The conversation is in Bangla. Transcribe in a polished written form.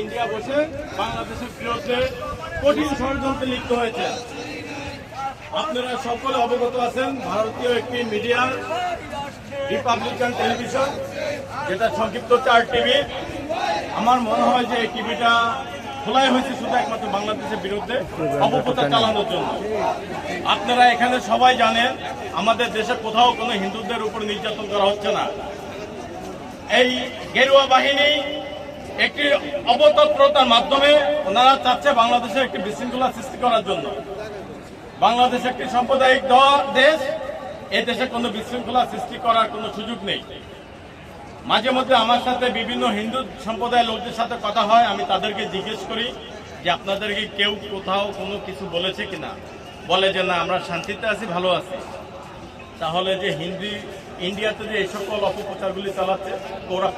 ইন্ডিয়া বসে বাংলাদেশের বিরুদ্ধে কঠিন ষড়যন্ত্রে লিপ্ত হয়েছে। আপনারা সকলে অবগত আছেন, ভারতীয় একটি মিডিয়া রিপাবলিকান টেলিভিশন, যেটা সংক্ষিপ্ত 4 টিভি। আমার মনে হয় যে এই টিভিটা খোলাই হয়েছে শুধু একমাত্র বাংলাদেশের বিরুদ্ধে অপপ্রচার চালানোর জন্য। আপনারা এখানে সবাই জানেন আমাদের দেশে কোথাও কোনো হিন্দুদের উপর নির্যাতন করা হচ্ছে না। এই গেরুয়া বাহিনী একটি অপতৎপরতার মাধ্যমে ওনারা চাচ্ছে বাংলাদেশে একটি বিশৃঙ্খলা সৃষ্টি করার জন্য। বাংলাদেশ একটি সাম্প্রদায়িক দেশ, এই দেশে কোনো বিশৃঙ্খলা সৃষ্টি করার কোনো সুযোগ নেই। মাঝে মধ্যে আমার সাথে বিভিন্ন হিন্দু সম্প্রদায়ের লোকদের সাথে কথা হয়, আমি তাদেরকে জিজ্ঞেস করি যে আপনাদেরকে কেউ কোথাও কোনো কিছু বলেছে কিনা, বলে যে না আমরা শান্তিতে আছি, ভালো আছি। তাহলে যে ইন্ডিয়াতে যে এই সকল অপপ্রচারগুলি চালাচ্ছে, তো ওরা